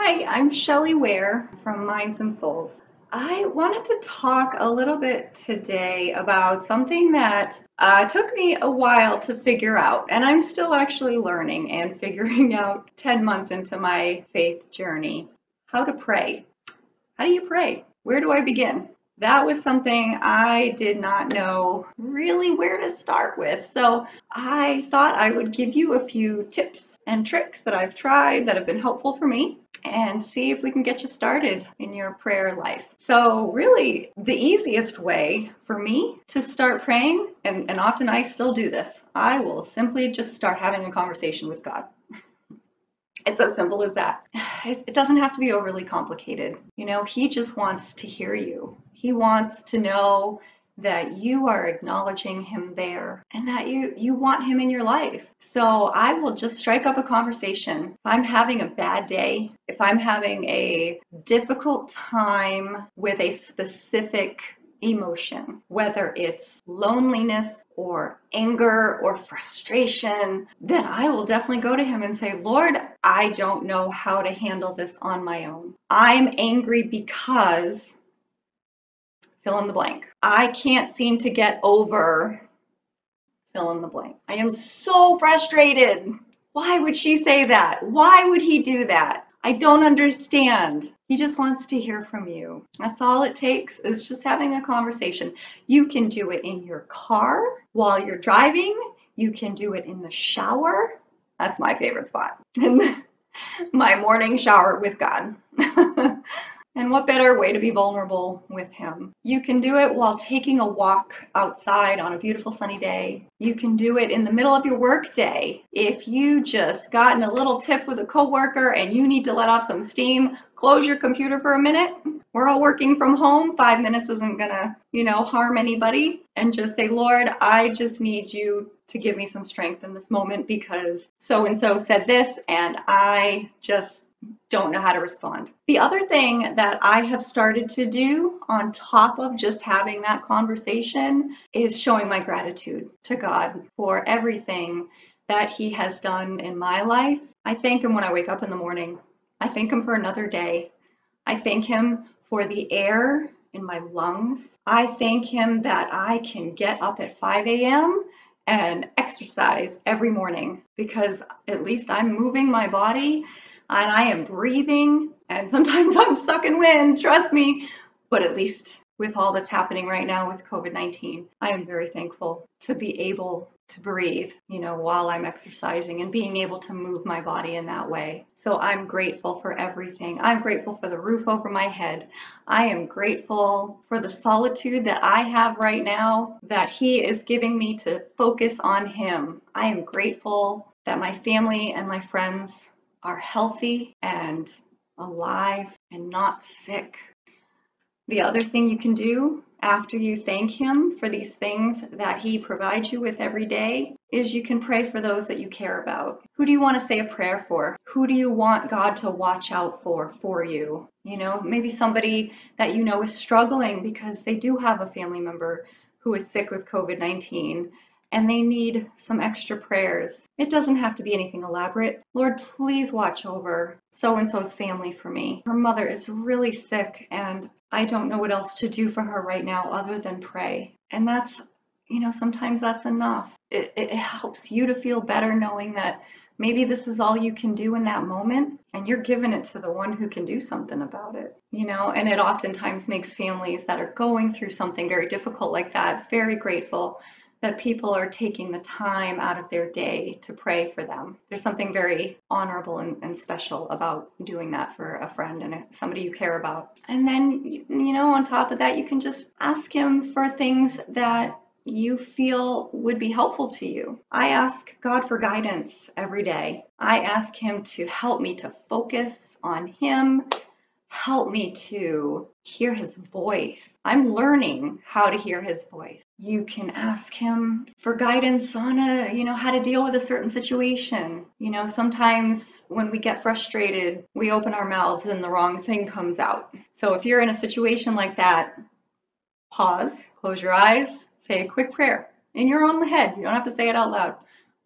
Hi, I'm Shelley Ware from Minds and Souls. I wanted to talk a little bit today about something that took me a while to figure out, and I'm still actually learning and figuring out 10 months into my faith journey. How to pray. How do you pray? Where do I begin? That was something I did not know really where to start with. So I thought I would give you a few tips and tricks that I've tried that have been helpful for me and see if we can get you started in your prayer life. So really the easiest way for me to start praying, and often I still do this, I will simply just start having a conversation with God. It's as simple as that. It doesn't have to be overly complicated. He just wants to hear you. He wants to know that you are acknowledging him there and that you want him in your life. So I will just strike up a conversation. If I'm having a bad day, if I'm having a difficult time with a specific emotion, whether it's loneliness or anger or frustration, then I will definitely go to him and say, Lord, I don't know how to handle this on my own. I'm angry because fill in the blank. I can't seem to get over fill in the blank. I am so frustrated. Why would she say that? Why would he do that? I don't understand. He just wants to hear from you. That's all it takes, is just having a conversation. You can do it in your car while you're driving. You can do it in the shower. That's my favorite spot. My morning shower with God. And what better way to be vulnerable with him? You can do it while taking a walk outside on a beautiful sunny day. You can do it in the middle of your work day. If you just got in a little tiff with a coworker and you need to let off some steam, close your computer for a minute. We're all working from home. 5 minutes isn't gonna, harm anybody. And just say, Lord, I just need you to give me some strength in this moment because so-and-so said this and I just don't know how to respond. The other thing that I have started to do on top of just having that conversation is showing my gratitude to God for everything that he has done in my life. I thank him when I wake up in the morning. I thank him for another day. I thank him for the air in my lungs. I thank him that I can get up at 5 a.m. and exercise every morning because at least I'm moving my body and I am breathing, and sometimes I'm sucking wind, trust me, but at least with all that's happening right now with COVID-19, I am very thankful to be able to breathe, while I'm exercising and being able to move my body in that way. So I'm grateful for everything. I'm grateful for the roof over my head. I am grateful for the solitude that I have right now, that he is giving me to focus on him. I am grateful that my family and my friends are healthy and alive and not sick. The other thing you can do after you thank him for these things that he provides you with every day is you can pray for those that you care about. Who do you want to say a prayer for? Who do you want God to watch out for you? Maybe somebody that is struggling because they do have a family member who is sick with COVID-19 and they need some extra prayers. It doesn't have to be anything elaborate. Lord, please watch over so-and-so's family for me. Her mother is really sick and I don't know what else to do for her right now other than pray. And that's, sometimes that's enough. It helps you to feel better knowing that maybe this is all you can do in that moment and you're giving it to the one who can do something about it, and it oftentimes makes families that are going through something very difficult like that very grateful that people are taking the time out of their day to pray for them. There's something very honorable and special about doing that for a friend and somebody you care about. And then, on top of that, you can just ask him for things that you feel would be helpful to you. I ask God for guidance every day. I ask him to help me to focus on him. Help me to hear his voice. I'm learning how to hear his voice. You can ask him for guidance on how to deal with a certain situation. Sometimes when we get frustrated, we open our mouths and the wrong thing comes out. So if you're in a situation like that, pause, close your eyes, say a quick prayer in your own head. You don't have to say it out loud.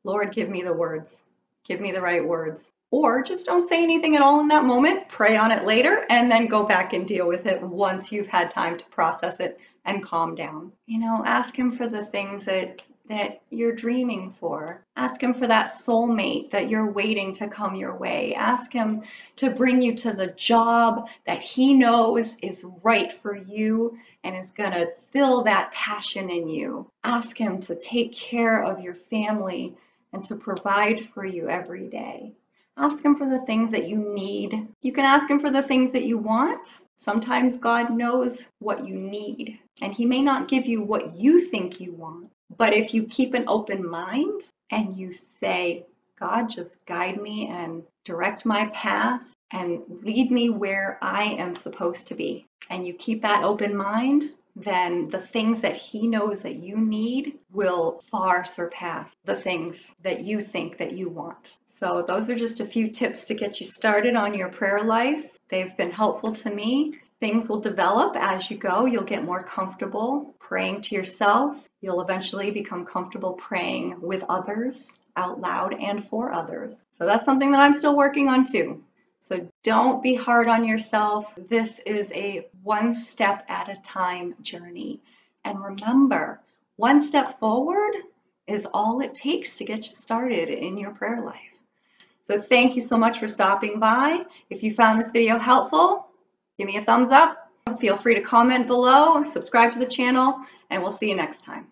Lord, give me the words. Give me the right words. Or just don't say anything at all in that moment, pray on it later, and then go back and deal with it once you've had time to process it and calm down. You know, ask him for the things that you're dreaming for. Ask him for that soulmate that you're waiting to come your way. Ask him to bring you to the job that he knows is right for you and is going to fill that passion in you. Ask him to take care of your family and to provide for you every day. Ask him for the things that you need. You can ask him for the things that you want. Sometimes God knows what you need, and he may not give you what you think you want. But if you keep an open mind and you say, God, just guide me and direct my path and lead me where I am supposed to be, and you keep that open mind, then the things that he knows that you need will far surpass the things that you think that you want. So those are just a few tips to get you started on your prayer life. They've been helpful to me. Things will develop as you go. You'll get more comfortable praying to yourself. You'll eventually become comfortable praying with others out loud and for others. So that's something that I'm still working on too. So don't be hard on yourself. This is a one step at a time journey. And remember, one step forward is all it takes to get you started in your prayer life. So thank you so much for stopping by. If you found this video helpful, give me a thumbs up. Feel free to comment below, subscribe to the channel, and we'll see you next time.